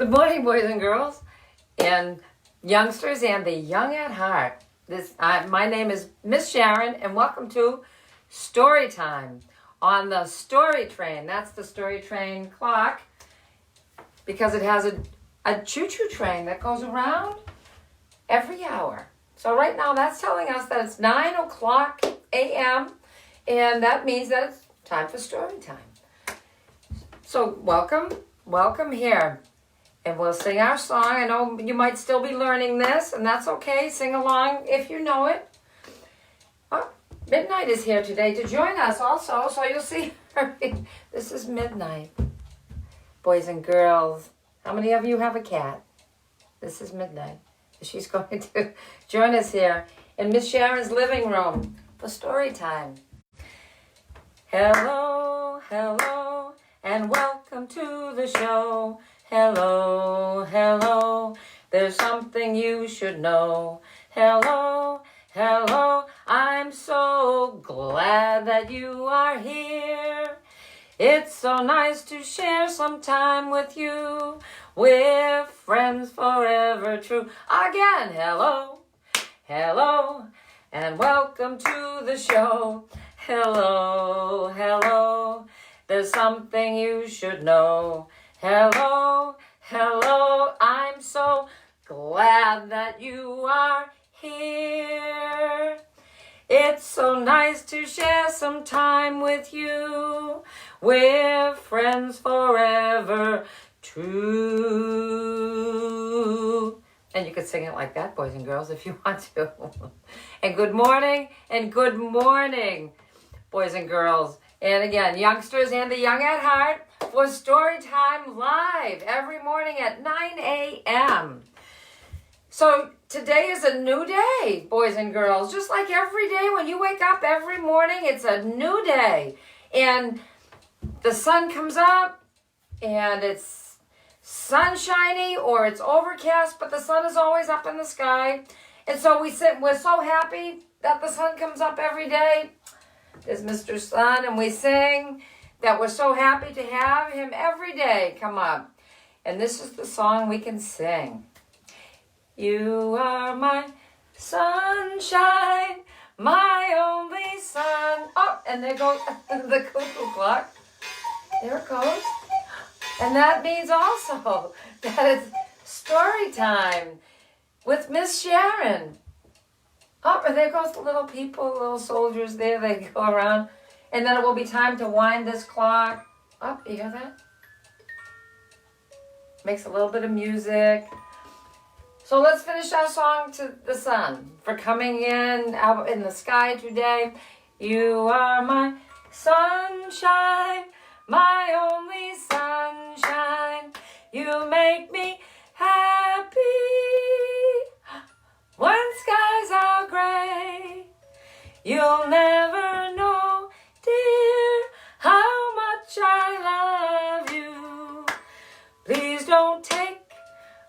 Good morning, boys and girls, and youngsters, and the young at heart. My name is Miss Sharen, and welcome to Story Time on the Story Train. That's the Story Train clock because it has a choo-choo train that goes around every hour. So right now, that's telling us that it's 9 o'clock a.m., and that means that it's time for story time. So welcome here. And we'll sing our song. I know you might still be learning this, and that's okay. Sing along if you know it. Oh, Midnight is here today to join us also, so you'll see her. This is Midnight. Boys and girls, how many of you have a cat? This is Midnight. She's going to join us here in Miss Sharon's living room for story time. Hello, hello, and welcome to the show. Hello, hello, there's something you should know. Hello, hello, I'm so glad that you are here. It's so nice to share some time with you. We're friends forever true. Again, hello, hello, and welcome to the show. Hello, hello, there's something you should know. Hello, hello, I'm so glad that you are here. It's so nice to share some time with you. We're friends forever true. And you could sing it like that, boys and girls, if you want to. And good morning, boys and girls. And again, youngsters and the young at heart, for Storytime Live every morning at 9 a.m. So today is a new day, boys and girls. Just like every day when you wake up every morning, it's a new day. And the sun comes up and it's sunshiny or it's overcast, but the sun is always up in the sky. And so we're so happy that the sun comes up every day. There's Mr. Sun, and we sing that we're so happy to have him every day come up. And this is the song we can sing. You are my sunshine, my only sun. Oh, and there goes the cuckoo clock. There it goes. And that means also that it's story time with Miss Sharen. Oh, and there goes the little people, little soldiers there. They go around. And then it will be time to wind this clock. Oh, you hear that? Makes a little bit of music. So let's finish our song to the sun for coming in out in the sky today. You are my sunshine, my only sunshine. You make me happy when skies are gray. You'll never know, dear, how much I love you. Please don't take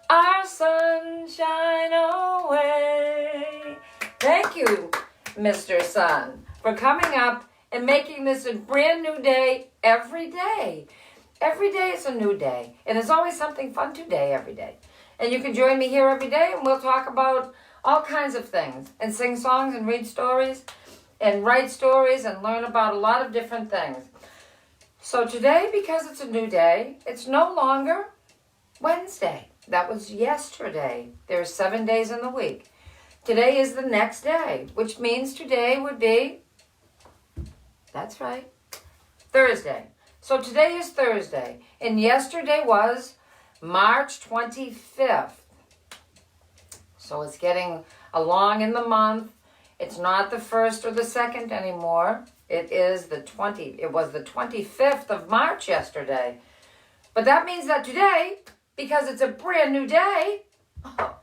our sunshine away. Thank you, Mr. Sun, for coming up and making this a brand new day every day. Every day is a new day, and there's always something fun today every day. And you can join me here every day, and we'll talk about all kinds of things, and sing songs, and read stories, and write stories, and learn about a lot of different things. So today, because it's a new day, it's no longer Wednesday. That was yesterday. There are 7 days in the week. Today is the next day, which means today would be, that's right, Thursday. So today is Thursday, and yesterday was March 25th. So it's getting along in the month. It's not the 1st or the 2nd anymore. It was the 25th of March yesterday. But that means that today, because it's a brand new day,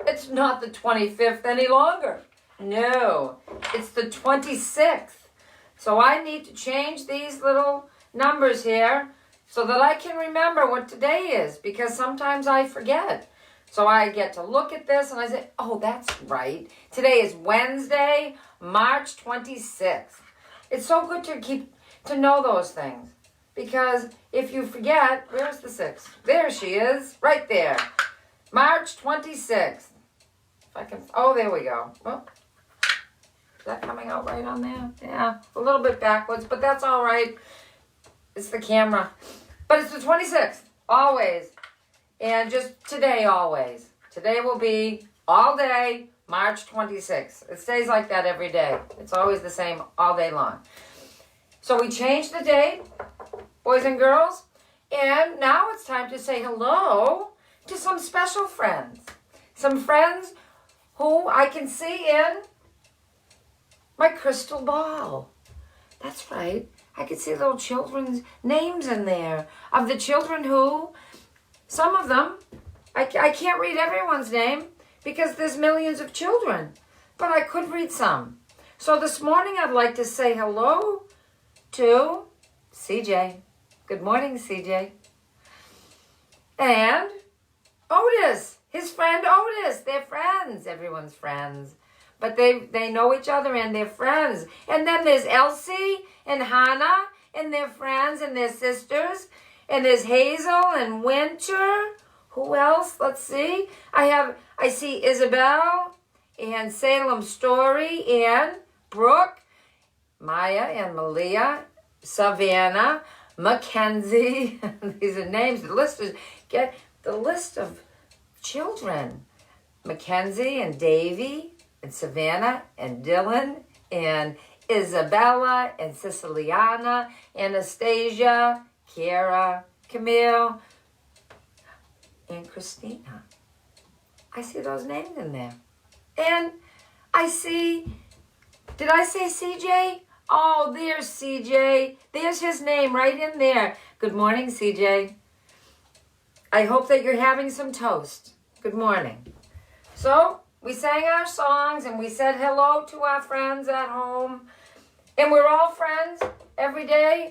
it's not the 25th any longer. No, it's the 26th. So I need to change these little numbers here so that I can remember what today is, because sometimes I forget. So I get to look at this and I say, oh, that's right. Today is Wednesday, March 26th. It's so good to know those things. because if you forget, where's the 6th? There she is, right there. March 26th. If I can, oh, there we go. Oh, is that coming out right on there? Yeah, a little bit backwards, but that's all right. It's the camera. But it's the 26th, always. And just today, always. Today will be all day, March 26th. It stays like that every day. It's always the same all day long. So we changed the date, boys and girls, and now it's time to say hello to some special friends. Some friends who I can see in my crystal ball. That's right. I can see little children's names in there of the children who, some of them, I can't read everyone's name because there's millions of children, but I could read some. So this morning I'd like to say hello to CJ. Good morning, CJ. And Otis, his friend Otis. They're friends. Everyone's friends. But they know each other and they're friends. And then there's Elsie and Hannah and they're friends and they're sisters. And there's Hazel and Winter. Who else? Let's see. I see Isabel and Salem Story and Brooke, Maya and Malia, Savannah, Mackenzie. These are names. The list is, get the list of children. Mackenzie and Davy and Savannah and Dylan and Isabella and Siciliana, Anastasia, Kara, Camille, and Christina. I see those names in there. And I see, did I say CJ? Oh, there's CJ. There's his name right in there. Good morning, CJ. I hope that you're having some toast. Good morning. So, we sang our songs and we said hello to our friends at home. And we're all friends every day,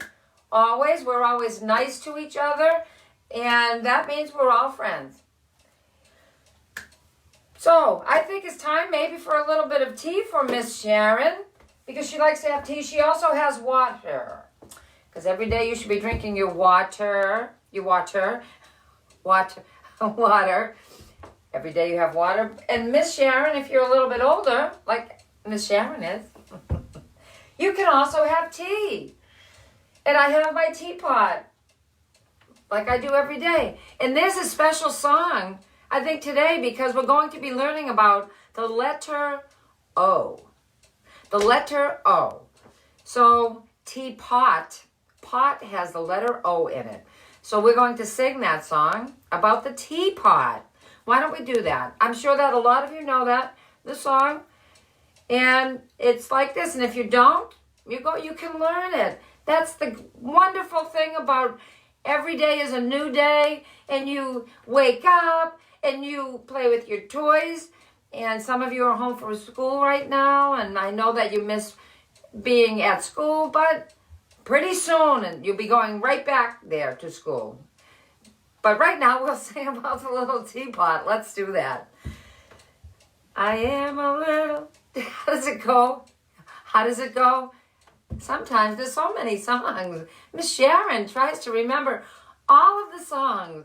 always. We're always nice to each other. And that means we're all friends. So, I think it's time maybe for a little bit of tea for Miss Sharen. Because she likes to have tea. She also has water. Because every day you should be drinking your water. Water. Every day you have water. And Miss Sharen, if you're a little bit older, like Miss Sharen is, you can also have tea. And I have my teapot, like I do every day. And there's a special song, I think today, because we're going to be learning about the letter O. The letter O. So teapot, pot has the letter O in it. So we're going to sing that song about the teapot. Why don't we do that? I'm sure that a lot of you know that, the song. And it's like this. And if you don't, you can learn it. That's the wonderful thing about every day is a new day. And you wake up and you play with your toys. And some of you are home from school right now. And I know that you miss being at school. But pretty soon, and you'll be going right back there to school. But right now, we'll sing about the little teapot. Let's do that. I am a little... How does it go? How does it go? Sometimes there's so many songs. Miss Sharen tries to remember all of the songs.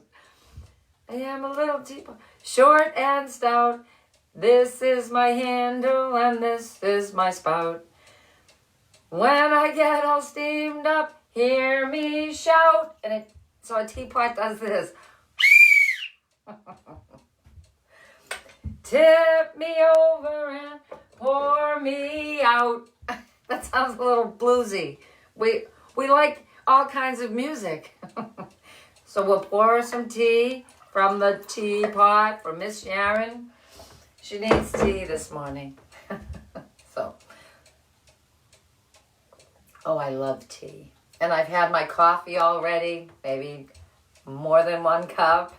I am a little teapot, short and stout. This is my handle and this is my spout. When I get all steamed up, hear me shout. And so a teapot does this. Tip me over and pour me out. That sounds a little bluesy. We like all kinds of music. So we'll pour some tea from the teapot for Miss Sharen. She needs tea this morning. Oh, I love tea. And I've had my coffee already, maybe more than one cup.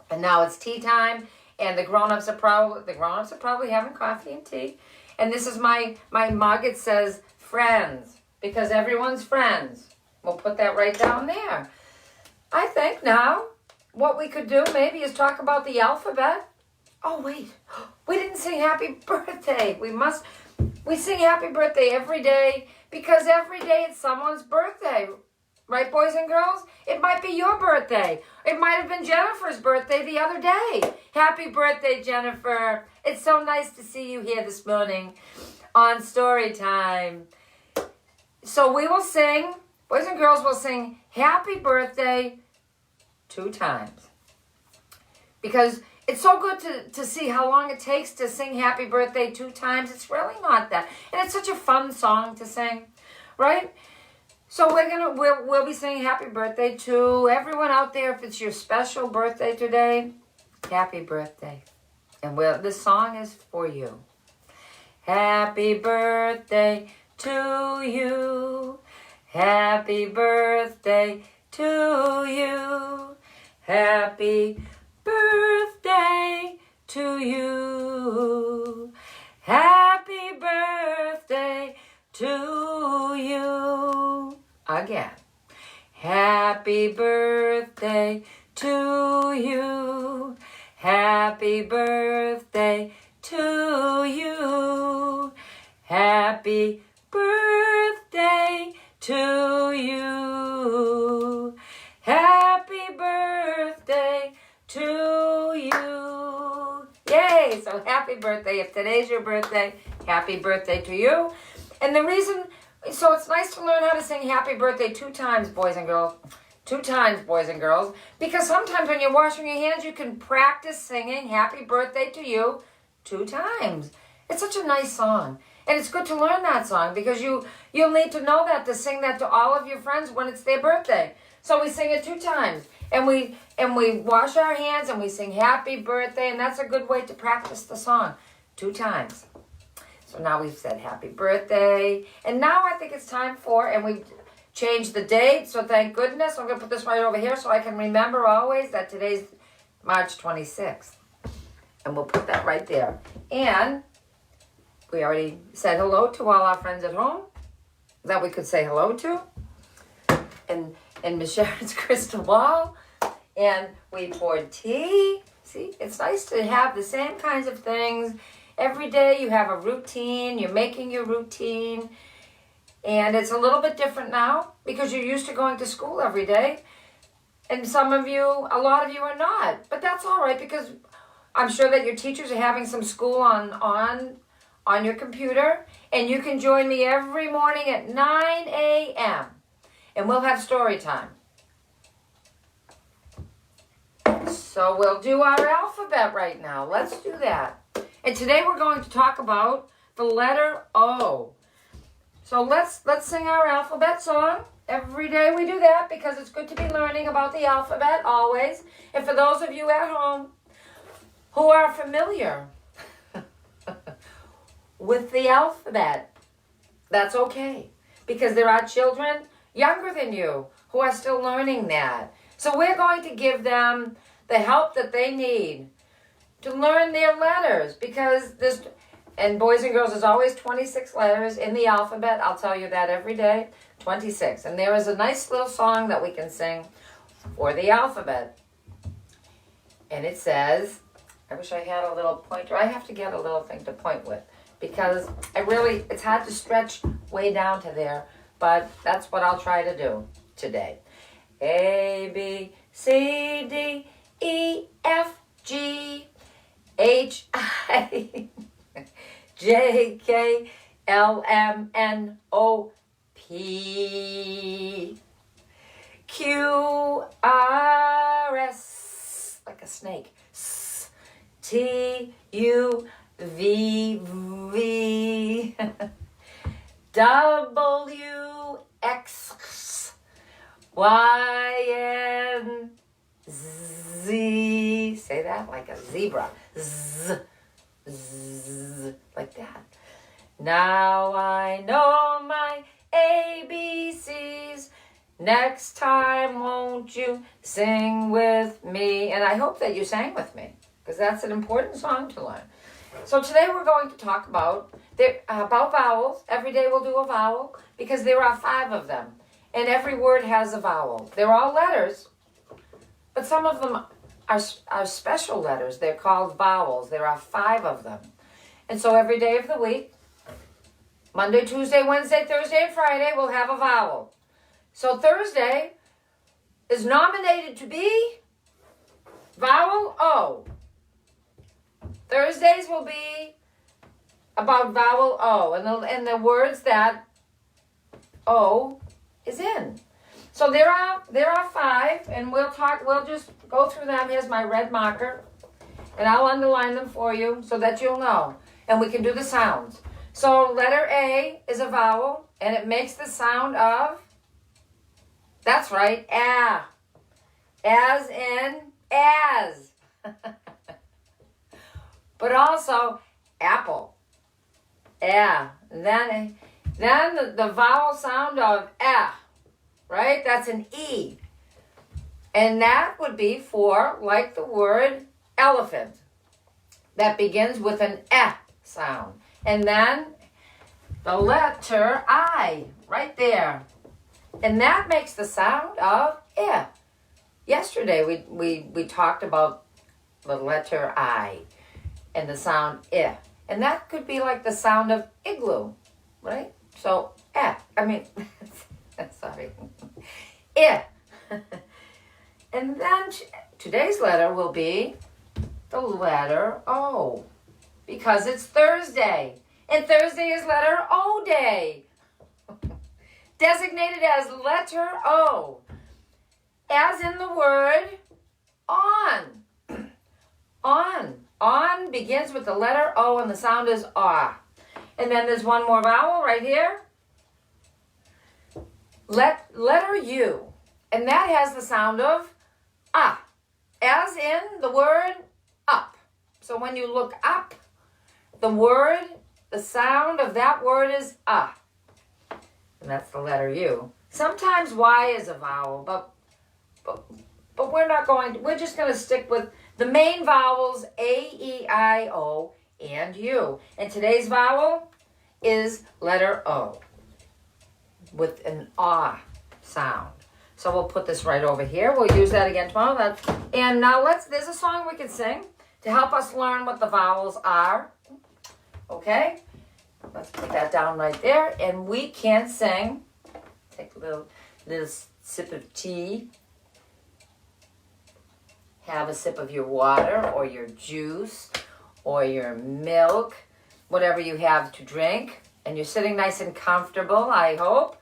And now it's tea time, and the grown-ups are probably having coffee and tea. And this is my mug. It says friends, because everyone's friends. We'll put that right down there. I think now what we could do maybe is talk about the alphabet. Oh, wait. We didn't sing happy birthday. We sing happy birthday every day because every day it's someone's birthday. Right, boys and girls? It might be your birthday. It might have been Jennifer's birthday the other day. Happy birthday, Jennifer. It's so nice to see you here this morning on Story Time. So we will sing, boys and girls will sing happy birthday 2 times. Because it's so good to see how long it takes to sing happy birthday 2 times. It's really not that. And it's such a fun song to sing, right? So we'll be singing happy birthday to everyone out there. If it's your special birthday today, happy birthday. And this song is for you. Happy birthday to you. Happy birthday to you. Happy birthday to you. Happy birthday to you. Again. Happy birthday to you. Happy birthday to you. Happy birthday to you. Happy birthday to you. Yay! So happy birthday. If today's your birthday, happy birthday to you. And the reason, so it's nice to learn how to sing happy birthday 2 times, boys and girls. 2 times, boys and girls. Because sometimes when you're washing your hands, you can practice singing happy birthday to you 2 times. It's such a nice song. And it's good to learn that song because you'll need to know that to sing that to all of your friends when it's their birthday. So we sing it 2 times. And we wash our hands and we sing happy birthday. And that's a good way to practice the song 2 times. So now we've said happy birthday. And now I think it's time for, and we've changed the date. So thank goodness. I'm going to put this right over here so I can remember always that today's March 26th. And we'll put that right there. And we already said hello to all our friends at home that we could say hello to. And Miss Sharon's crystal ball. And we poured tea. See, it's nice to have the same kinds of things. Every day you have a routine. You're making your routine. And it's a little bit different now because you're used to going to school every day. And some of you, a lot of you are not. But that's all right because I'm sure that your teachers are having some school on your computer. And you can join me every morning at 9 a.m. And we'll have story time. So we'll do our alphabet right now. Let's do that. And today we're going to talk about the letter O. So let's sing our alphabet song. Every day we do that because it's good to be learning about the alphabet always. And for those of you at home who are familiar with the alphabet, that's okay. Because there are children younger than you who are still learning that. So we're going to give them the help that they need to learn their letters because this, and boys and girls, there's always 26 letters in the alphabet. I'll tell you that every day, 26. And there is a nice little song that we can sing for the alphabet. And it says, I wish I had a little pointer. I have to get a little thing to point with because it's hard to stretch way down to there, but that's what I'll try to do today. A, B, C, D, E, F, G, H, I, J, K, L, M, N, O, P, Q, R, S, like a snake, S, T, U, V, V, W, X, Y, N, Z. Say that like a zebra. Z, Z, like that. Now I know my ABCs. Next time, won't you sing with me? And I hope that you sang with me because that's an important song to learn. So today we're going to talk about vowels. Every day we'll do a vowel because there are 5 of them. And every word has a vowel. They're all letters, but some of them are special letters. They're called vowels. There are 5 of them. And so every day of the week, Monday, Tuesday, Wednesday, Thursday, and Friday, we'll have a vowel. So Thursday is nominated to be vowel O. Thursdays will be about vowel O and the words that O is in. So there are 5, and we'll just go through them. Here's my red marker, and I'll underline them for you so that you'll know. And we can do the sounds. So letter A is a vowel, and it makes the sound of, that's right, ah. As in as. But also apple. Ah. And then the vowel sound of ah. Right? That's an E. And that would be for, like the word elephant, that begins with an eh sound. And then the letter I, right there. And that makes the sound of eh. Yesterday we talked about the letter I and the sound eh. And that could be like the sound of igloo, right? So eh. I mean... Sorry. Yeah. And then today's letter will be the letter O, because it's Thursday. And Thursday is letter O day. Designated as letter O. As in the word on. On. On begins with the letter O and the sound is ah. And then there's one more vowel right here. Letter U, and that has the sound of ah, as in the word up. So when you look up, the sound of that word is ah, and that's the letter U. Sometimes Y is a vowel, but we're just going to stick with the main vowels A, E, I, O, and U. And today's vowel is letter O, with an ah sound. So we'll put this right over here. We'll use that again tomorrow. And now there's a song we can sing to help us learn what the vowels are. Okay? Let's put that down right there. And we can sing. Take a little sip of tea. Have a sip of your water or your juice or your milk, whatever you have to drink. And you're sitting nice and comfortable, I hope.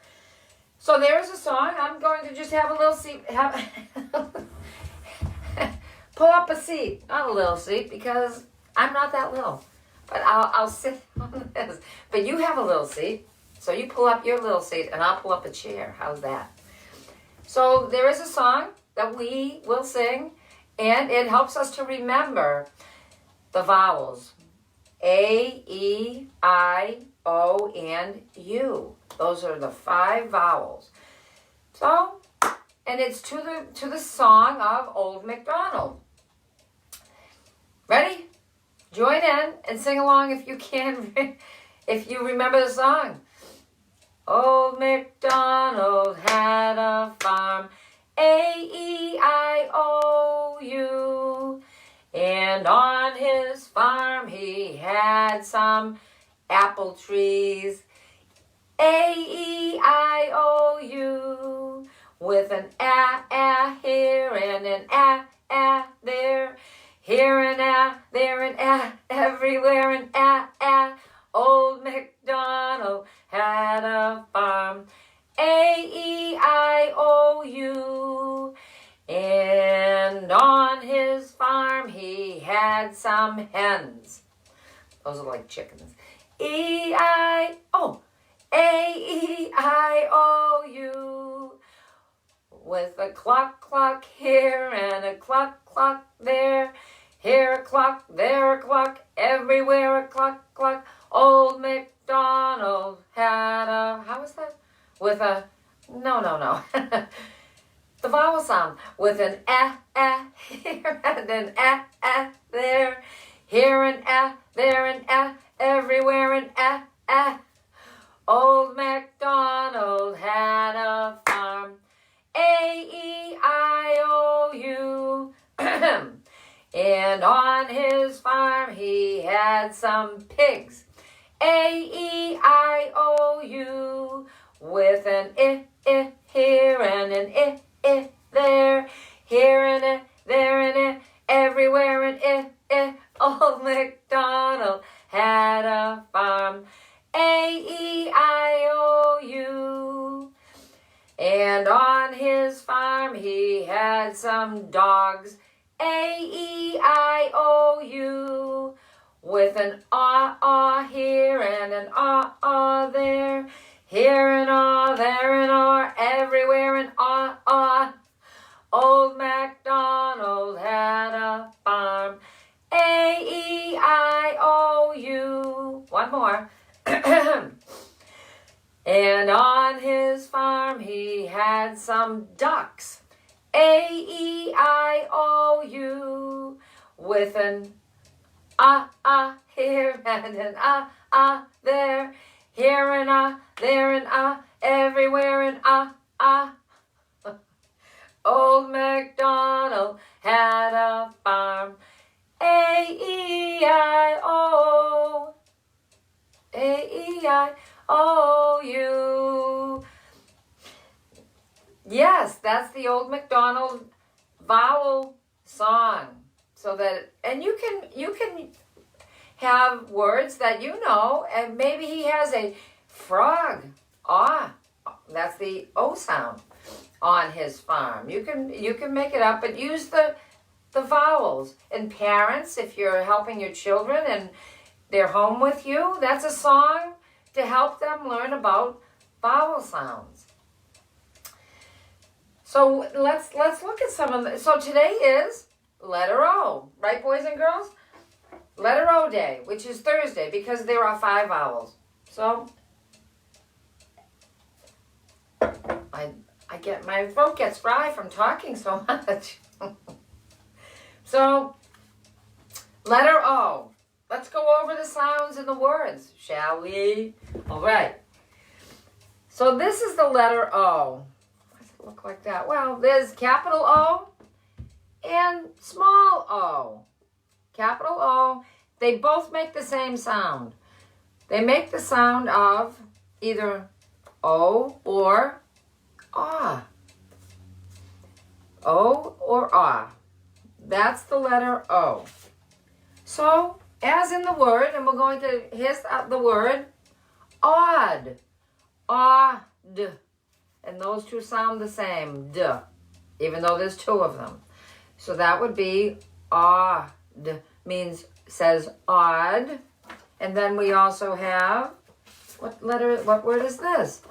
So there's a song. I'm going to just have a little seat. Pull up a seat. Not a little seat, because I'm not that little. But I'll sit on this. But you have a little seat. So you pull up your little seat, and I'll pull up a chair. How's that? So there is a song that we will sing, and it helps us to remember the vowels. A, E, I, O, and U. Those are the 5 vowels. So, and it's to the song of Old MacDonald. Ready? Join in and sing along if you can, if you remember the song. Old MacDonald had a farm, A-E-I-O-U. And on his farm he had some apple trees, A-E-I-O-U, with an ah here and an ah there, here and there and everywhere and Old MacDonald had a farm, A-E-I-O-U. And on his farm he had some hens. Those are like chickens. E-I-O, A-E-I-O-U. With a cluck, cluck here and a cluck, cluck there. Here a cluck, there a cluck, everywhere a cluck, cluck. Old MacDonald had a, how was that? With a, no. The vowel sound with an here and an there, here and there and everywhere and Old MacDonald had a farm, A-E-I-O-U. And on his farm he had some pigs, A-E-I-O-U. With an here And on his farm he had some dogs, A-E-I-O-U, with an ah here and an ah there, here and there and everywhere and ah. Old MacDonald had a farm, A-E-I-O-U. One more. And on his farm he had some ducks, A-E-I-O-U, with an ah here and an ah there, here and there and everywhere and ah. Old MacDonald had a farm, A-E-I-O, A-E-I-O-U. Yes, that's the Old MacDonald vowel song. So that, and you can have words that you know, and maybe he has a frog, that's the O sound, on his farm. You can make it up, but use the vowels. And parents, if you're helping your children and they're home with you, that's a song to help them learn about vowel sounds. So let's look at some of them. So today is letter O, right, boys and girls? Letter O day, which is Thursday, because there are 5 vowels. So my throat gets dry from talking so much. So, letter O. Let's go over the sounds and the words, shall we? All right. So this is the letter O. Why does it look like that? Well, there's capital O and small o. Capital O. They both make the same sound. They make the sound of either O or ah. O or ah. That's the letter O. So, as in the word, and we're going to, here's the word, odd. Odd. And those two sound the same, d, even though there's 2 of them. So that would be odd, means, says odd. And then we also have, what word is this?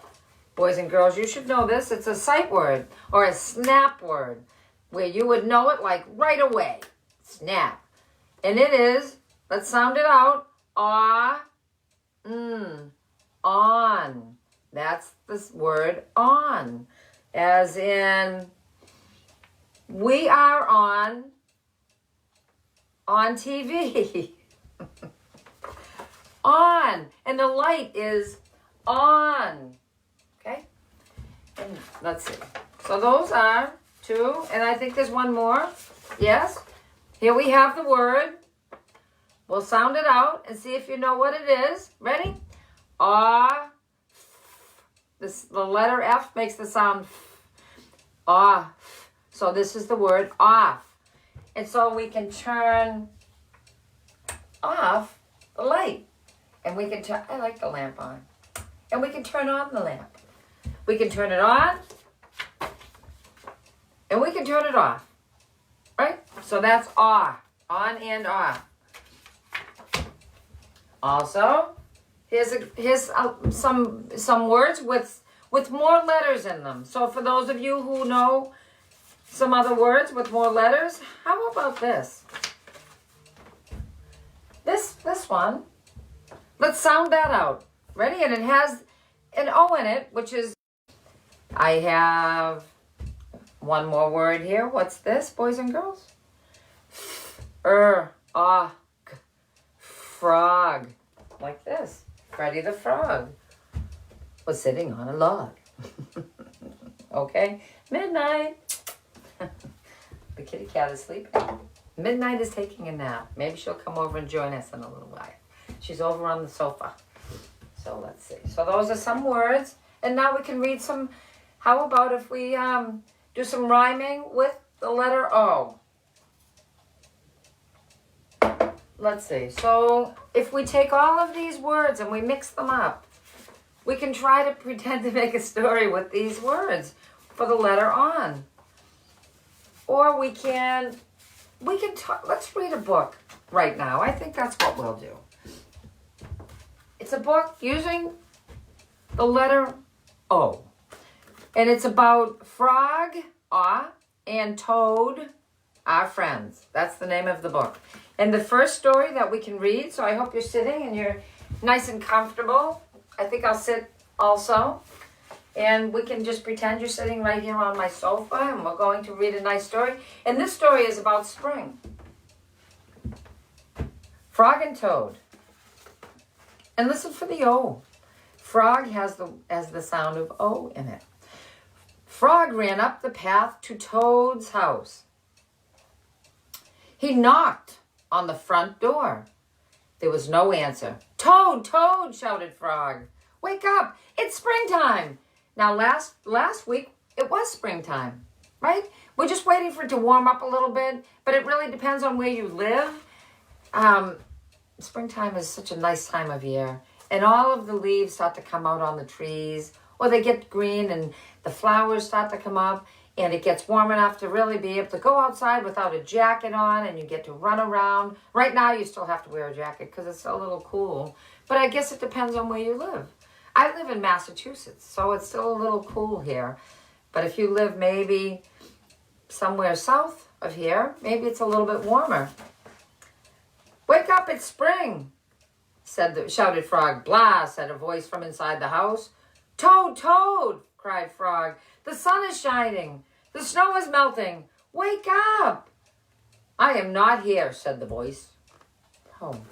Boys and girls, you should know this. It's a sight word or a snap word where you would know it like right away. Snap. And it is, let's sound it out, on. That's the word on. As in, we are on TV. On. And the light is on. Okay? And let's see. So those are 2. And I think there's one more. Yes? Here we have the word. We'll sound it out and see if you know what it is. Ready? Ah. The letter F makes the sound off. So this is the word off. And so we can turn off the light. And we can turn, I like the lamp on. And we can turn on the lamp. We can turn it on. And we can turn it off. Right? So that's off. On and off. Also, here's some words with more letters in them. So for those of you who know some other words with more letters, how about this? This one. Let's sound that out. Ready? And it has an O in it, which is, I have one more word here. What's this, boys and girls? Frog. Like this. Freddy the Frog was sitting on a log. Okay? Midnight. The kitty cat is sleeping. Midnight is taking a nap. Maybe she'll come over and join us in a little while. She's over on the sofa. So let's see. So those are some words. And now we can read some. How about if we do some rhyming with the letter O? Let's see. So if we take all of these words and we mix them up, we can try to pretend to make a story with these words. for the letter on. Or we can talk. Let's read a book right now. I think that's what we'll do. It's a book using the letter O. And it's about Frog, and Toad, our friends. That's the name of the book. And the first story that we can read, so I hope you're sitting and you're nice and comfortable. I think I'll sit also. And we can just pretend you're sitting right here on my sofa, and we're going to read a nice story. And this story is about spring. Frog and Toad. And listen for the O. Frog has the sound of O in it. Frog ran up the path to Toad's house. He knocked on the front door. There was no answer. Toad, Toad, shouted Frog. Wake up, it's springtime. Now last week, it was springtime, right? We're just waiting for it to warm up a little bit, but it really depends on where you live. Springtime is such a nice time of year, and all of the leaves start to come out on the trees, or they get green and the flowers start to come up, and it gets warm enough to really be able to go outside without a jacket on, and you get to run around. Right now, you still have to wear a jacket because it's a little cool, but I guess it depends on where you live. I live in Massachusetts, so it's still a little cool here. But if you live maybe somewhere south of here, maybe it's a little bit warmer. Wake up, it's spring, shouted Frog. Blah, said a voice from inside the house. Toad, Toad, cried Frog. The sun is shining. The snow is melting. Wake up. I am not here, said the voice. Oh.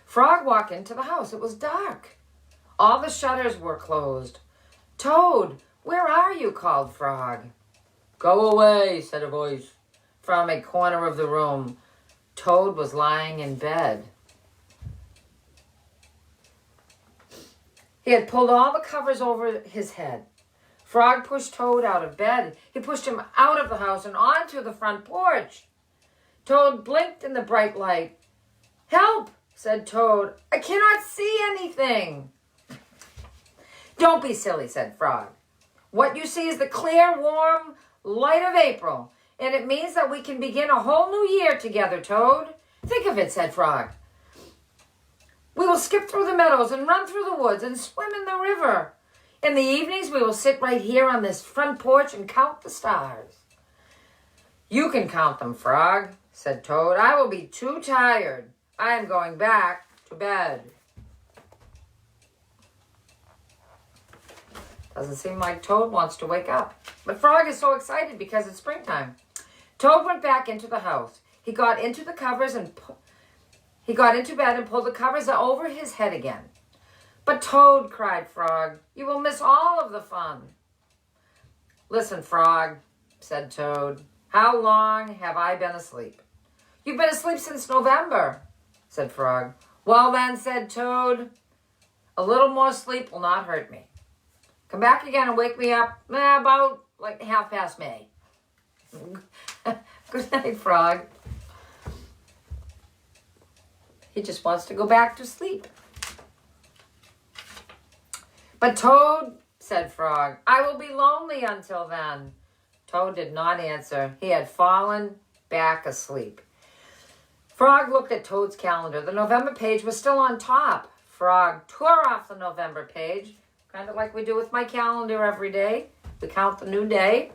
Frog walked into the house. It was dark. All the shutters were closed. Toad, where are you? Called Frog. Go away, said a voice from a corner of the room. Toad was lying in bed. He had pulled all the covers over his head. Frog pushed Toad out of bed. He pushed him out of the house and onto the front porch. Toad blinked in the bright light. Help, said Toad. I cannot see anything. Don't be silly, said Frog. What you see is the clear, warm light of April, and it means that we can begin a whole new year together, Toad. Think of it, said Frog. We will skip through the meadows and run through the woods and swim in the river. In the evenings, we will sit right here on this front porch and count the stars. You can count them, Frog, said Toad. I will be too tired. I am going back to bed. Doesn't seem like Toad wants to wake up. But Frog is so excited because it's springtime. Toad went back into the house. He got into the covers and he got into bed and pulled the covers over his head again. But Toad, cried Frog, you will miss all of the fun. Listen, Frog, said Toad, how long have I been asleep? You've been asleep since November, said Frog. Well then, said Toad, a little more sleep will not hurt me. Come back again and wake me up about like 1/2 May. Good night, Frog. He just wants to go back to sleep. But Toad, said Frog, I will be lonely until then. Toad did not answer. He had fallen back asleep. Frog looked at Toad's calendar. The November page was still on top. Frog tore off the November page, kind of like we do with my calendar every day. We count the new day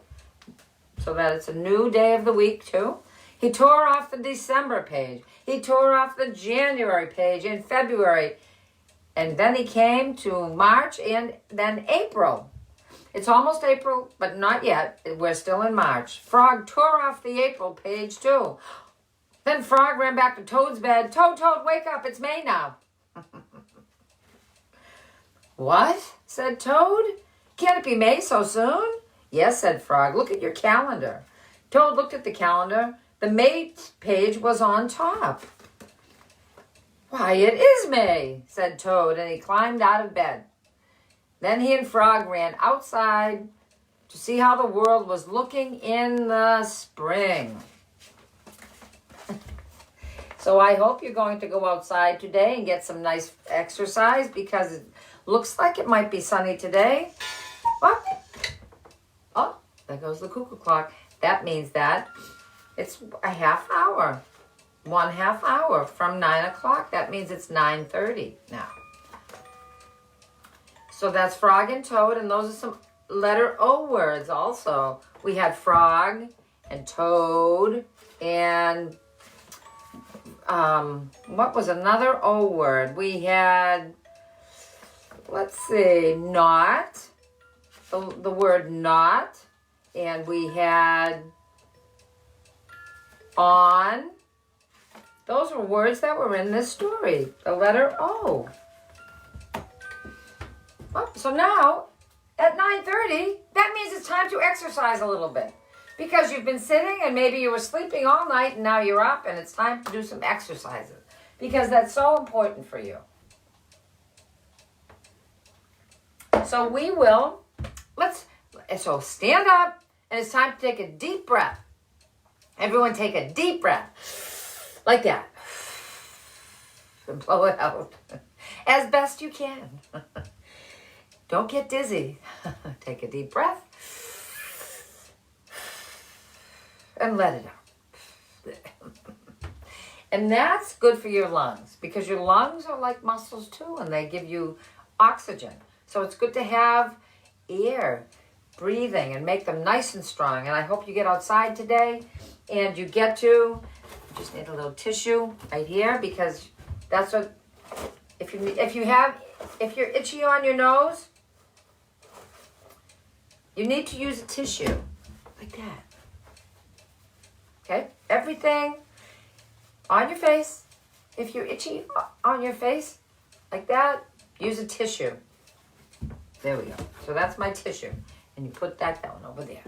so that it's a new day of the week too. He tore off the December page. He tore off the January page in February. And then he came to March and then April. It's almost April, but not yet. We're still in March. Frog tore off the April page too. Then Frog ran back to Toad's bed. Toad, Toad, wake up. It's May now. What? Said Toad. Can't it be May so soon? Yes, said Frog. Look at your calendar. Toad looked at the calendar. The May page was on top. Why, it is May, said Toad, and he climbed out of bed. Then he and Frog ran outside to see how the world was looking in the spring. So I hope you're going to go outside today and get some nice exercise because it looks like it might be sunny today. Oh, There goes the cuckoo clock. That means that it's a half hour. 1/2 hour from 9 o'clock. That means it's 9:30 now. So that's frog and toad, and those are some letter O words also. We had frog and toad, and what was another O word? We had, let's see, not, the word not, and we had on. Those were words that were in this story, the letter O. Oh, so now, at 9:30, that means it's time to exercise a little bit. Because you've been sitting and maybe you were sleeping all night and now you're up and it's time to do some exercises. Because that's so important for you. So we will, so stand up and it's time to take a deep breath. Everyone take a deep breath. Like that. And blow it out. As best you can. Don't get dizzy. Take a deep breath. And let it out. And that's good for your lungs. Because your lungs are like muscles too. And they give you oxygen. So it's good to have air breathing and make them nice and strong. And I hope you get outside today. And you get to, you just need a little tissue right here. Because that's what, if you're itchy on your nose, you need to use a tissue like that. Okay? Everything on your face. If you're itchy on your face like that, use a tissue. There we go. So that's my tissue. And you put that down over there.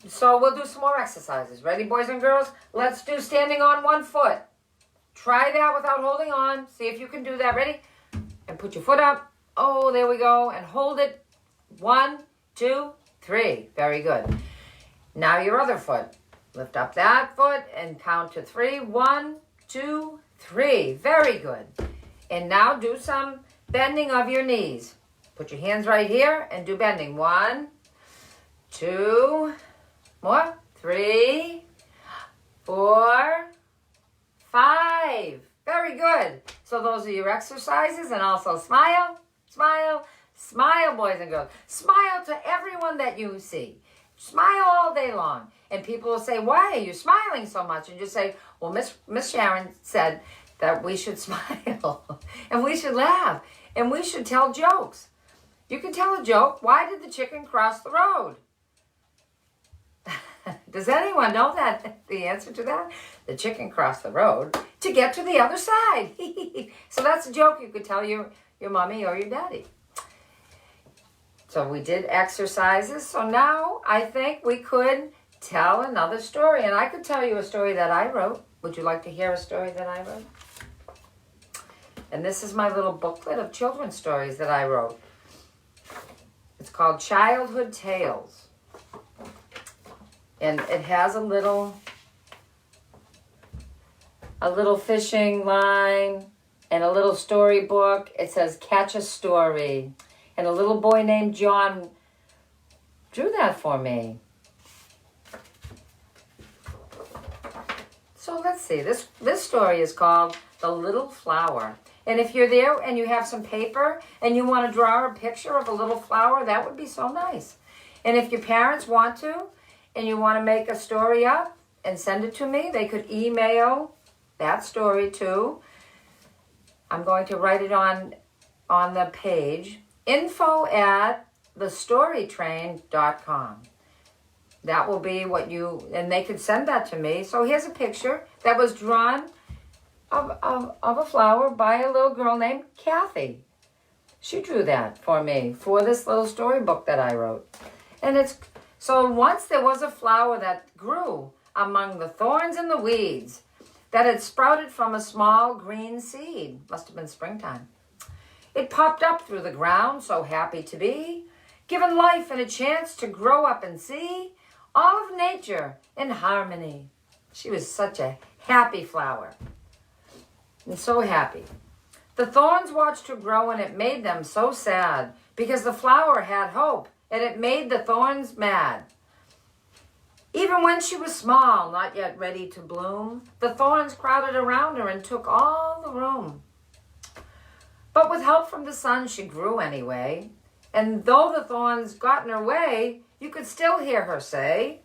So we'll do some more exercises. Ready, boys and girls? Let's do standing on one foot. Try that without holding on. See if you can do that. Ready? And put your foot up. Oh, there we go. And hold it. 1, 2, 3. Very good. Now your other foot. Lift up that foot and count to 3. 1, 2, 3. Very good. And now do some bending of your knees. Put your hands right here and do bending. 1, 2, more. 3, 4, 5. Very good. So those are your exercises, and also smile, smile, smile, boys and girls. Smile to everyone that you see. Smile all day long. And people will say, why are you smiling so much? And you say, well, Miss Sharen said that we should smile. And we should laugh. And we should tell jokes. You can tell a joke. Why did the chicken cross the road? Does anyone know that the answer to that? The chicken crossed the road to get to the other side. So that's a joke you could tell your mommy or your daddy. So we did exercises. So now I think we could tell another story. And I could tell you a story that I wrote. Would you like to hear a story that I wrote? And this is my little booklet of children's stories that I wrote. It's called Childhood Tales. And it has a little fishing line and a little storybook. It says, catch a story. And a little boy named John drew that for me. So let's see. This story is called The Little Flower. And if you're there and you have some paper and you want to draw a picture of a little flower, that would be so nice. And if your parents want to, and you want to make a story up and send it to me, they could email that story to, I'm going to write it on the page, info@thestorytrain.com. That will be what and they could send that to me. So here's a picture that was drawn of a flower by a little girl named Kathy. She drew that for me for this little storybook that I wrote. And so once there was a flower that grew among the thorns and the weeds that had sprouted from a small green seed. Must have been springtime. It popped up through the ground, so happy to be, given life and a chance to grow up and see all of nature in harmony. She was such a happy flower. And so happy. The thorns watched her grow and it made them so sad because the flower had hope and it made the thorns mad. Even when she was small, not yet ready to bloom, the thorns crowded around her and took all the room. But with help from the sun, she grew anyway. And though the thorns got in her way, you could still hear her say,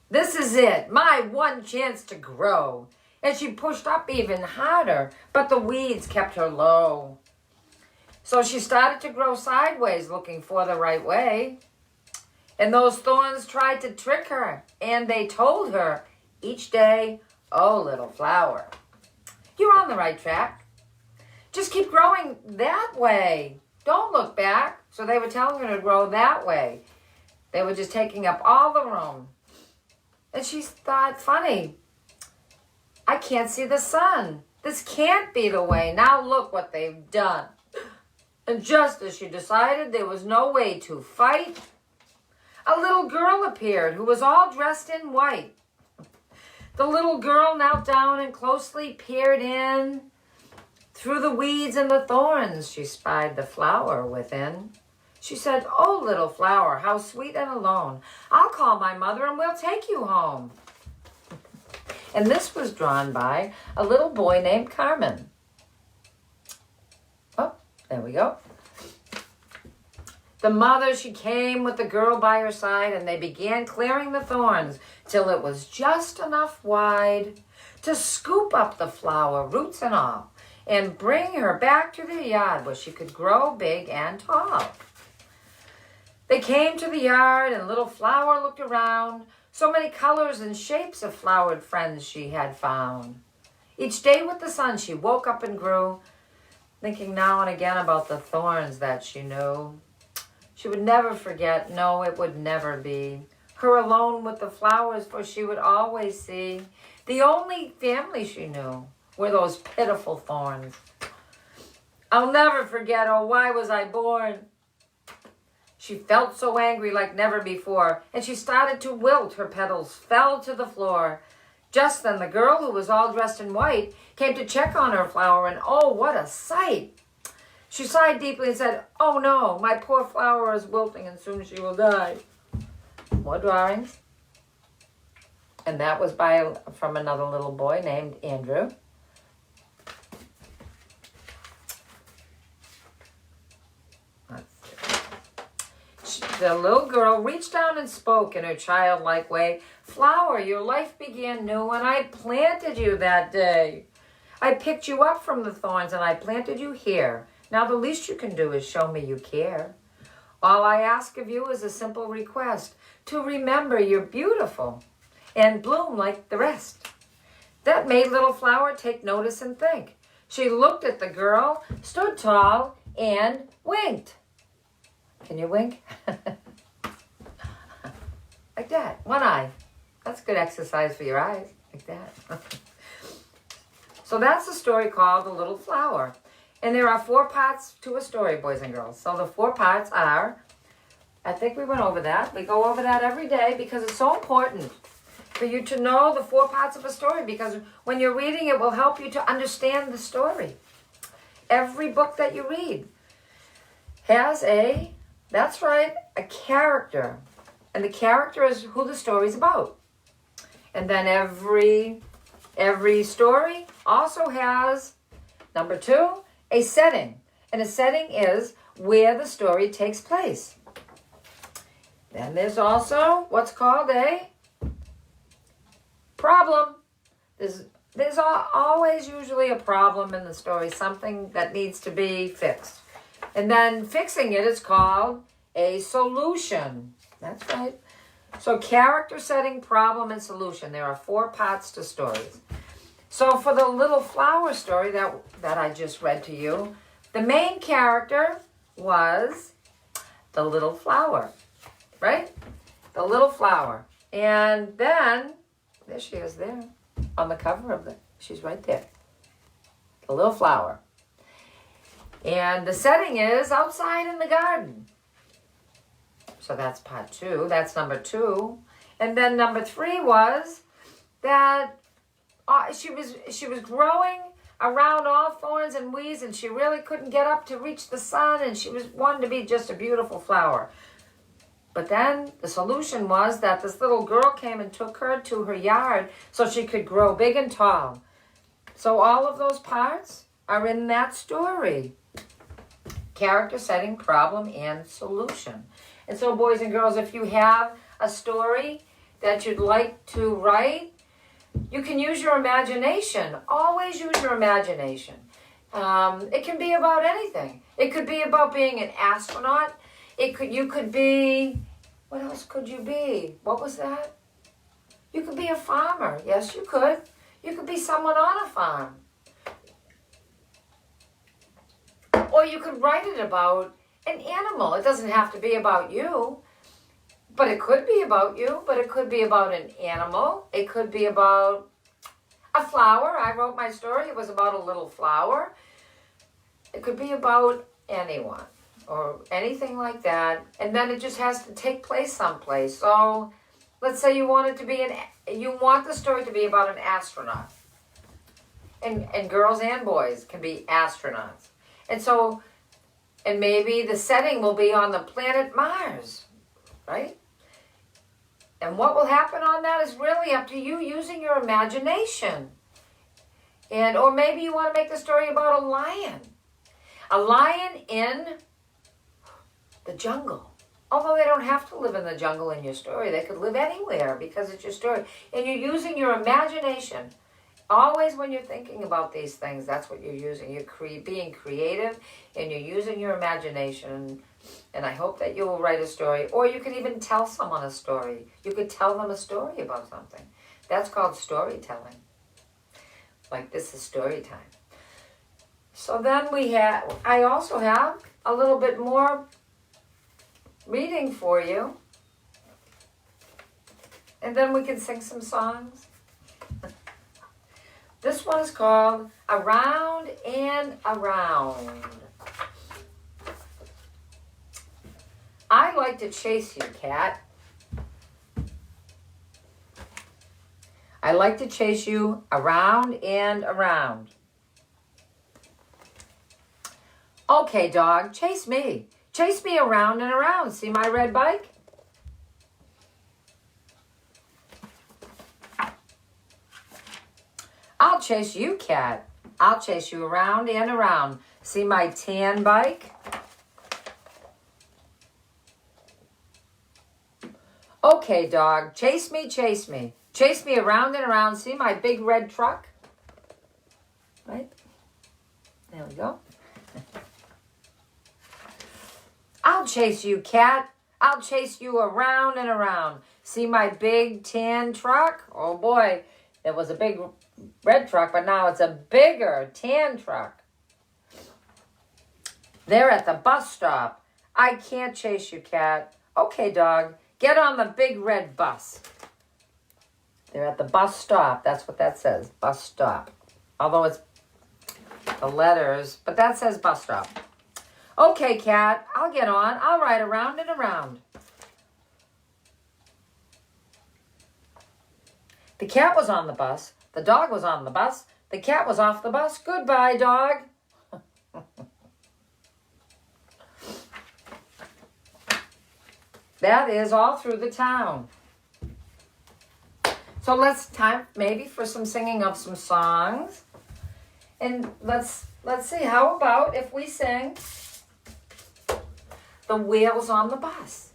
"This is it, my one chance to grow." And she pushed up even harder, but the weeds kept her low. So she started to grow sideways, looking for the right way. And those thorns tried to trick her, and they told her each day, "Oh, little flower, you're on the right track. Just keep growing that way. Don't look back." So they were telling her to grow that way. They were just taking up all the room. And she thought, funny, I can't see the sun. This can't be the way. Now look what they've done. And just as she decided there was no way to fight, a little girl appeared who was all dressed in white. The little girl knelt down and closely peered in. Through the weeds and the thorns, she spied the flower within. She said, "Oh, little flower, how sweet and alone. I'll call my mother and we'll take you home." And this was drawn by a little boy named Carmen. Oh, there we go. The mother, she came with the girl by her side, and they began clearing the thorns till it was just enough wide to scoop up the flower, roots and all, and bring her back to the yard where she could grow big and tall. They came to the yard, and little flower looked around. So many colors and shapes of flowered friends she had found. Each day with the sun she woke up and grew, thinking now and again about the thorns that she knew. She would never forget, no, it would never be her alone with the flowers, for she would always see the only family she knew were those pitiful thorns. I'll never forget, oh, why was I born? She felt so angry like never before, and she started to wilt. Her petals fell to the floor. Just then the girl, who was all dressed in white, came to check on her flower, and oh, what a sight! She sighed deeply and said, "Oh no, my poor flower is wilting and soon she will die." More drawings. And that was from another little boy named Andrew. The little girl reached down and spoke in her childlike way. "Flower, your life began new when I planted you that day. I picked you up from the thorns and I planted you here. Now the least you can do is show me you care. All I ask of you is a simple request, to remember you're beautiful and bloom like the rest." That made little flower take notice and think. She looked at the girl, stood tall, and winked. Can you wink? Like that. One eye. That's good exercise for your eyes. Like that. So that's a story called The Little Flower. And there are 4 parts to a story, boys and girls. So the 4 parts are, I think we went over that. We go over that every day because it's so important for you to know the 4 parts of a story, because when you're reading it will help you to understand the story. Every book that you read has that's right, a character. And the character is who the story's about. And then every story also has, number 2, a setting. And a setting is where the story takes place. Then there's also what's called a problem. There's always usually a problem in the story, something that needs to be fixed. And then fixing it is called a solution. That's right. So character, setting, problem, and solution. There are 4 parts to stories. So for the Little Flower story that I just read to you, the main character was the little flower, right? The little flower. And then, there she is there on the cover of she's right there. The little flower. And the setting is outside in the garden. So that's part 2. That's number 2. And then number 3 was that she was growing around all thorns and weeds, and she really couldn't get up to reach the sun, and she was wanted to be just a beautiful flower. But then the solution was that this little girl came and took her to her yard so she could grow big and tall. So all of those parts are in that story. Character, setting, problem, and solution. And so, boys and girls, if you have a story that you'd like to write, you can use your imagination. Always use your imagination. It can be about anything. It could be about being an astronaut. You could be, what else could you be? What was that? You could be a farmer. Yes, you could. You could be someone on a farm. Or you could write it about an animal. It doesn't have to be about you, but it could be about you, but it could be about an animal. It could be about a flower. I wrote my story. It was about a little flower. It could be about anyone or anything like that. And then it just has to take place someplace. So let's say you want the story to be about an astronaut. And girls and boys can be astronauts. And maybe the setting will be on the planet Mars, right? And what will happen on that is really up to you using your imagination. Or maybe you want to make the story about a lion. A lion in the jungle. Although they don't have to live in the jungle in your story. They could live anywhere because it's your story. And you're using your imagination. Always when you're thinking about these things, that's what you're using. You're being creative and you're using your imagination. And I hope that you will write a story. Or you can even tell someone a story. You could tell them a story about something. That's called storytelling. Like this is story time. So then I also have a little bit more reading for you. And then we can sing some songs. This one is called Around and Around. I like to chase you, cat. I like to chase you around and around. Okay, dog, chase me. Chase me around and around. See my red bike? I'll chase you, cat. I'll chase you around and around. See my tan bike? Okay, dog, chase me, chase me. Chase me around and around. See my big red truck? Right? There we go. I'll chase you, cat. I'll chase you around and around. See my big tan truck? Oh boy, there was a big red truck, but now it's a bigger tan truck. They're at the bus stop. I can't chase you, cat. Okay, dog, get on the big red bus. They're at the bus stop. That's what that says, bus stop. Although it's the letters, but that says bus stop. Okay, cat, I'll get on. I'll ride around and around. The cat was on the bus. The dog was on the bus. The cat was off the bus. Goodbye, dog. That is all through the town. So time maybe for some singing of some songs. And let's see, how about if we sing The Wheels on the Bus?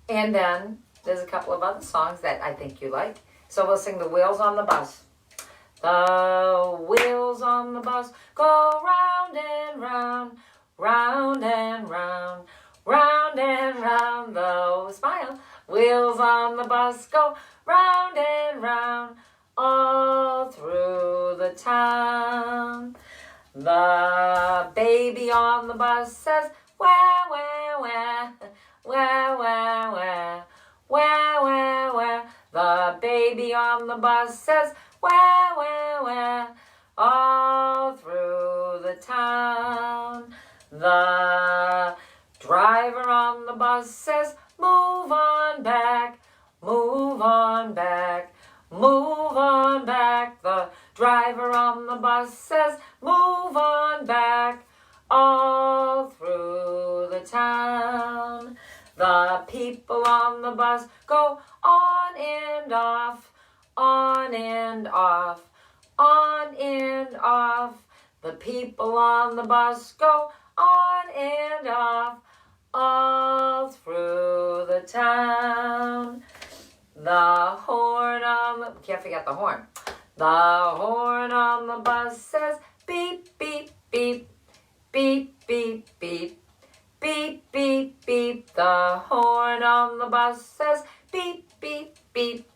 And then there's a couple of other songs that I think you like. So we'll sing The Wheels on the Bus. The wheels on the bus go round and round, round and round, round and round. The smile. Wheels on the bus go round and round, all through the town. The baby on the bus says, wah, wah, wah, wah, wah, wah, wah, wah, wah. The baby on the bus says, wah, wah, wah, all through the town. The driver on the bus says, move on back, move on back, move on back. The driver on the bus says, move on back, all through the town. The people on the bus go on and off, on and off, on and off. The people on the bus go on and off, all through the town. The horn on the, can't forget the horn. The horn on the bus says beep, beep, beep, beep, beep, beep, beep, beep, beep. The horn on the bus says beep, beep, beep,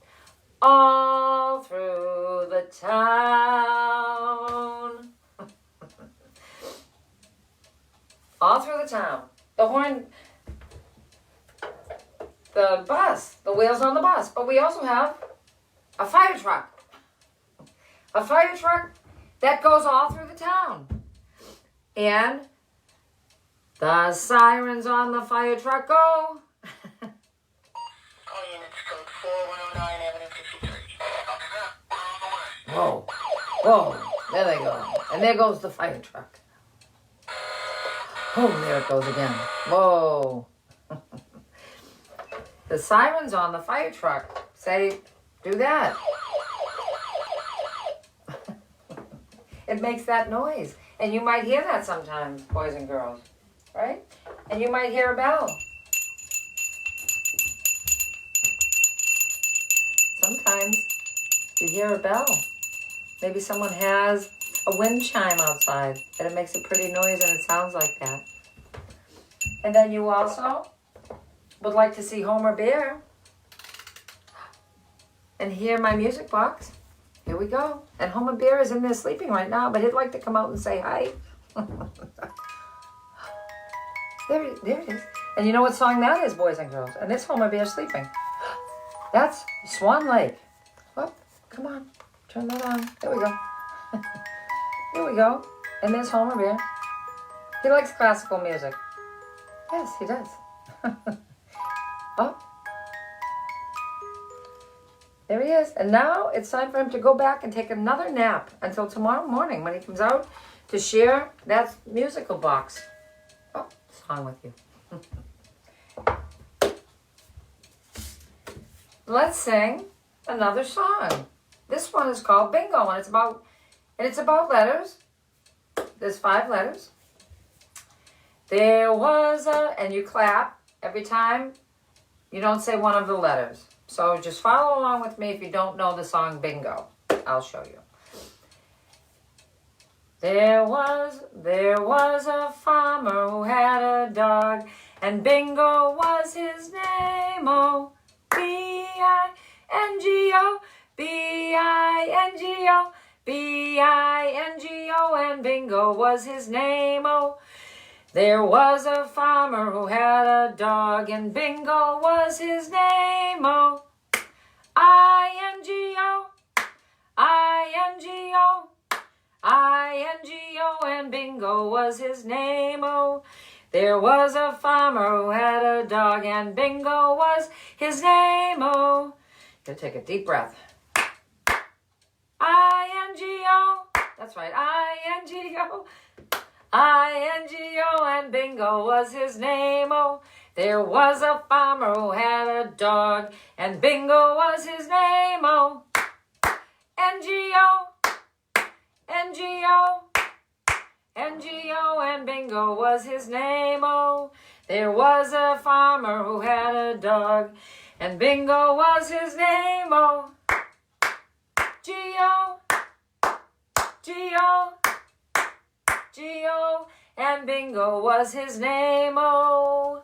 all through the town. All through the town. The horn, the bus, the wheels on the bus. But we also have a fire truck. A fire truck that goes all through the town. And the sirens on the fire truck go. Whoa, whoa, there they go. And there goes the fire truck. Oh, there it goes again. Whoa. The sirens on the fire truck say, do that. It makes that noise. And you might hear that sometimes, boys and girls, right? And you might hear a bell. Sometimes you hear a bell. Maybe someone has a wind chime outside and it makes a pretty noise and it sounds like that. And then you also would like to see Homer Bear and hear my music box. Here we go. And Homer Bear is in there sleeping right now, but he'd like to come out and say hi. There it is. And you know what song that is, boys and girls? And this Homer Bear sleeping. That's Swan Lake. Oh, come on. Turn that on. There we go. Here we go. And there's Homer Bear. He likes classical music. Yes, he does. Oh. There he is. And now it's time for him to go back and take another nap until tomorrow morning when he comes out to share that musical box. Oh, song with you. Let's sing another song. This one is called Bingo, and it's about letters. There's 5 letters. There was a, and you clap every time you don't say one of the letters. So just follow along with me if you don't know the song Bingo. I'll show you. There was a farmer who had a dog, and Bingo was his name. Oh, B-I-N-G-O, B-I-N-G-O, B-I-N-G-O, and Bingo was his name. Oh, there was a farmer who had a dog, and Bingo was his name. Oh, I-N-G-O, I-N-G-O, I-N-G-O, and Bingo was his name. Oh, there was a farmer who had a dog, and Bingo was his name. Oh, gotta take a deep breath. I-N-G-O, that's right, I-N-G-O, I-N-G-O, and Bingo was his name. Oh, there was a farmer who had a dog, and Bingo was his name. Oh, N-G-O, N-G-O, N-G-O, and Bingo was his name. Oh, there was a farmer who had a dog, and Bingo was his name. Oh, G-O, G-O, G-O, and Bingo was his name. Oh,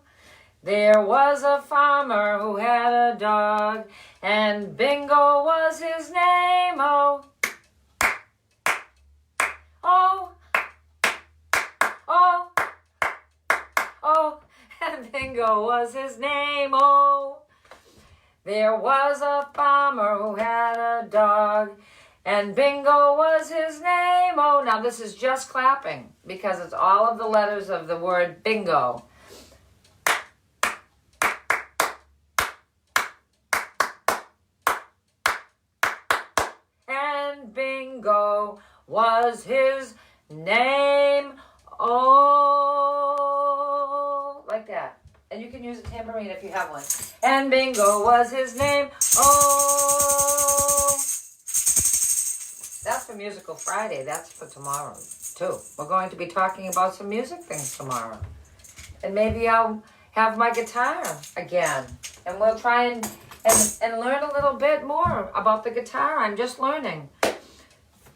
there was a farmer who had a dog, and Bingo was his name. Oh, oh, oh, oh, and Bingo was his name. Oh, there was a farmer who had a dog, and Bingo was his name. Oh, now this is just clapping because it's all of the letters of the word bingo. And Bingo was his name. Oh, like that. And you can use a tambourine if you have one. And Bingo was his name. Oh. That's for Musical Friday. That's for tomorrow, too. We're going to be talking about some music things tomorrow. And maybe I'll have my guitar again. And we'll try and learn a little bit more about the guitar. I'm just learning.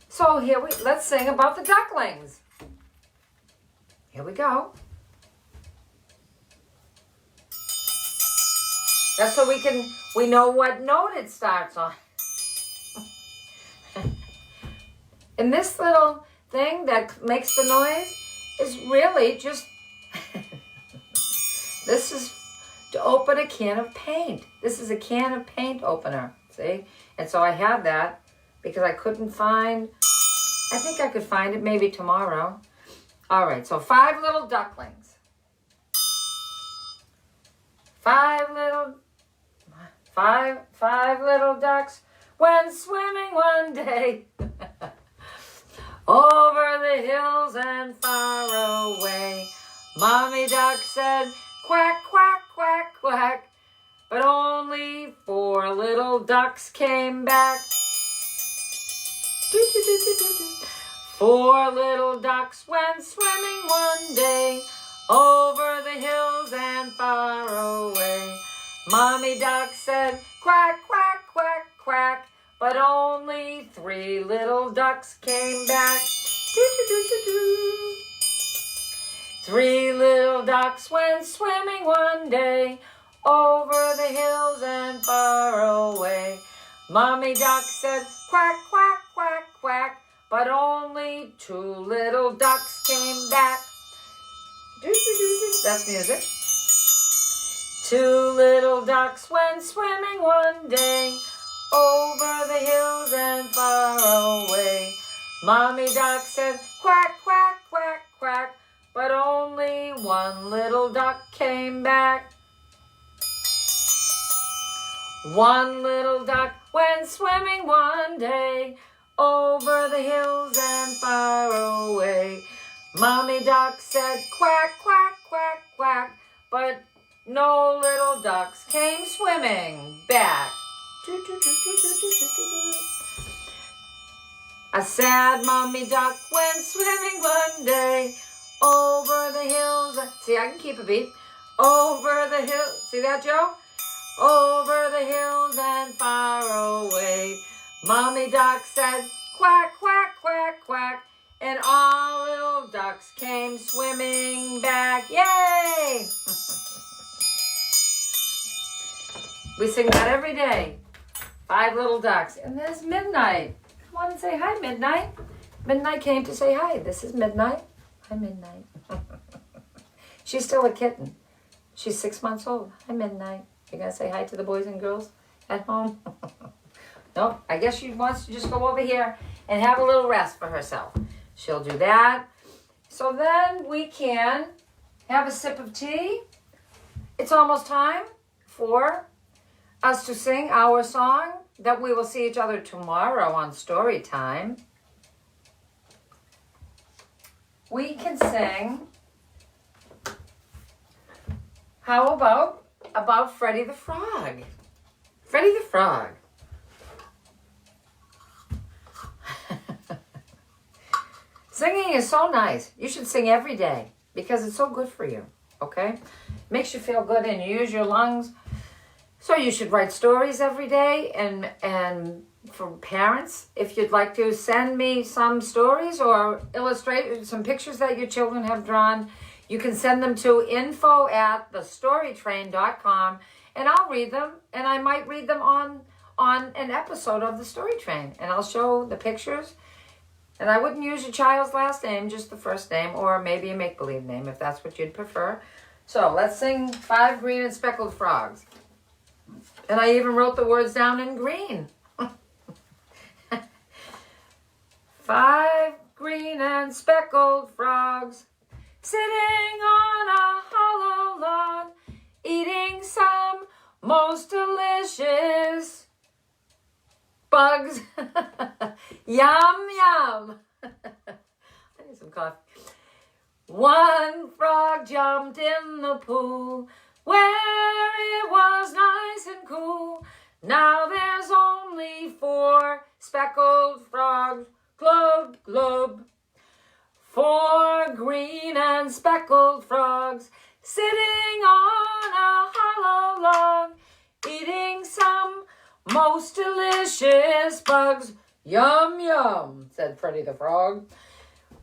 So let's sing about the ducklings. Here we go. That's so we know what note it starts on. And this little thing that makes the noise is really just, this is to open a can of paint. This is a can of paint opener, see? And so I had that because I couldn't find, I think I could find it maybe tomorrow. All right, so 5 little ducklings. 5 little ducks went swimming one day over the hills and far away. Mommy duck said, quack, quack, quack, quack, but only 4 little ducks came back. 4 little ducks went swimming one day over the hills and far away. Mommy duck said, quack, quack, quack, quack, but only 3 little ducks came back. 3 little ducks went swimming one day over the hills and far away. Mommy duck said, quack, quack, quack, quack, but only 2 little ducks came back. That's music. 2 little ducks went swimming one day over the hills and far away. Mommy duck said, quack, quack, quack, quack, but only 1 little duck came back. 1 little duck went swimming one day over the hills and far away. Mommy duck said, quack, quack, quack, quack, but no little ducks came swimming back. A sad mommy duck went swimming one day over the hills. See, I can keep a beat. Over the hills. See that, Joe? Over the hills and far away. Mommy duck said, quack, quack, quack, quack, and all little ducks came swimming back. Yay! We sing that every day. 5 little ducks. And there's Midnight. Come on and say hi, Midnight. Midnight came to say hi. This is Midnight. Hi, Midnight. She's still a kitten. She's 6 months old. Hi, Midnight. You're going to say hi to the boys and girls at home? Nope. I guess she wants to just go over here and have a little rest for herself. She'll do that. So then we can have a sip of tea. It's almost time for us to sing our song that we will see each other tomorrow on Story Time. We can sing, how about Freddy the Frog? Freddy the Frog. Singing is so nice. You should sing every day because it's so good for you, okay? Makes you feel good and you use your lungs. So you should write stories every day, and for parents, if you'd like to send me some stories or illustrate some pictures that your children have drawn, you can send them to info@thestorytrain.com, and I'll read them, and I might read them on an episode of The Story Train, and I'll show the pictures. And I wouldn't use your child's last name, just the first name, or maybe a make-believe name if that's what you'd prefer. So let's sing 5 green and speckled frogs. And I even wrote the words down in green. 5 green and speckled frogs sitting on a hollow log, eating some most delicious bugs. Yum, yum. I need some coffee. 1 frog jumped in the pool where it was nice and cool. Now there's only 4 speckled frogs, glub, glub. 4 green and speckled frogs sitting on a hollow log, eating some most delicious bugs. Yum, yum, said Freddy the Frog.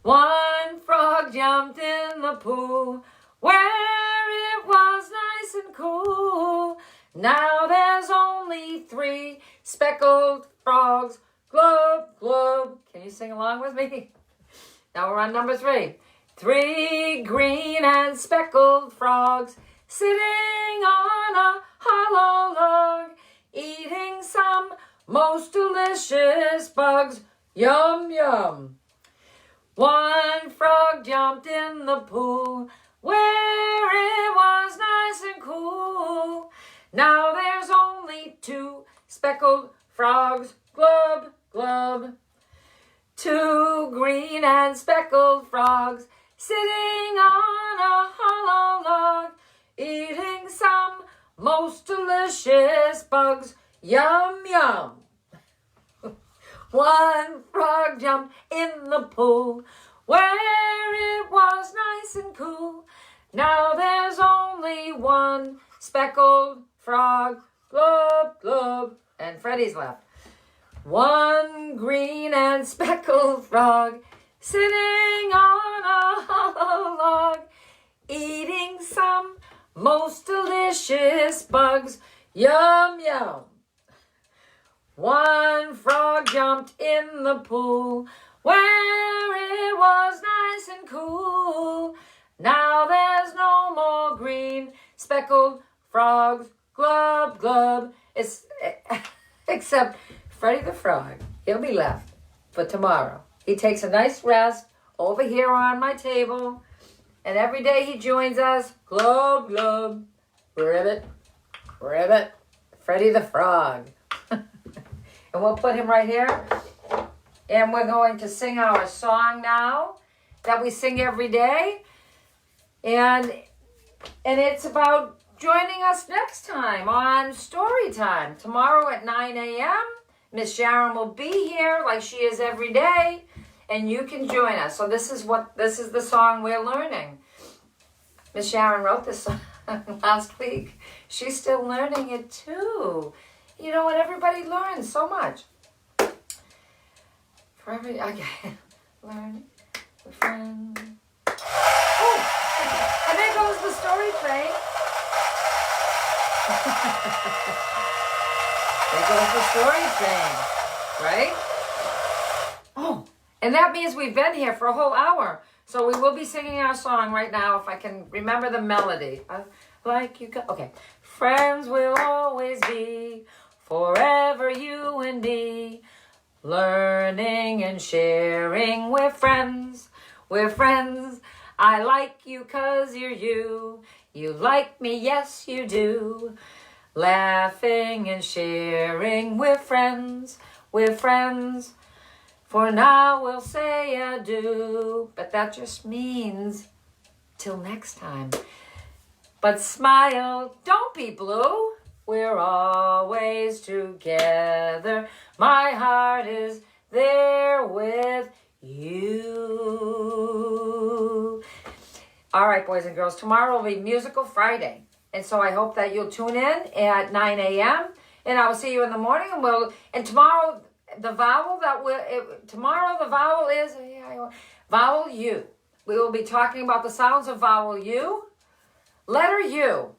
One frog jumped in the pool where it was nice and cool. Now there's only 3 speckled frogs, glub, glub. Can you sing along with me? Now we're on number 3. 3 green and speckled frogs sitting on a hollow log, eating some most delicious bugs. Yum, yum. One frog jumped in the pool where it was nice and cool. Now there's only 2 speckled frogs, glub, glub. 2 green and speckled frogs sitting on a hollow log, eating some most delicious bugs. Yum, yum. One frog jumped in the pool where it was nice and cool. Now there's only 1 speckled frog, glub, glub. And Freddy's left. 1 green and speckled frog sitting on a hollow log, eating some most delicious bugs. Yum, yum. 1 frog jumped in the pool where it was nice and cool. Now there's no more green speckled frogs, glub, glub. Except Freddy the Frog. He'll be left for tomorrow. He takes a nice rest over here on my table. And every day he joins us. Glub, glub. Ribbit, ribbit. Freddy the Frog. And we'll put him right here. And we're going to sing our song now that we sing every day. And it's about joining us next time on Story Time. Tomorrow at 9 a.m. Miss Sharen will be here like she is every day. And you can join us. So this is the song we're learning. Miss Sharen wrote this song last week. She's still learning it too. You know what? Everybody learns so much. Okay. Learn with friends. Oh, and there goes the story train. There goes the story train, right? Oh, and that means we've been here for a whole hour. So we will be singing our song right now if I can remember the melody. Okay. Friends will always be forever you and me. Learning and sharing, we're friends. We're friends. I like you 'cause you're you. You like me, yes you do. Laughing and sharing, we're friends. We're friends. For now we'll say adieu. But that just means till next time. But smile, don't be blue. We're always together. My heart is there with you. All right, boys and girls, tomorrow will be Musical Friday. And so I hope that you'll tune in at 9 a.m. And I will see you in the morning. And tomorrow the vowel is vowel U. We will be talking about the sounds of vowel U. Letter U.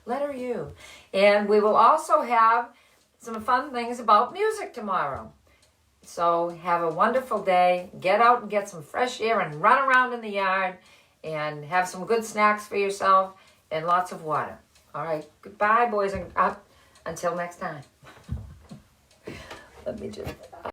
Letter U. And we will also have some fun things about music tomorrow. So have a wonderful day. Get out and get some fresh air and run around in the yard and have some good snacks for yourself and lots of water. All right. Goodbye, boys and until next time. Let me just...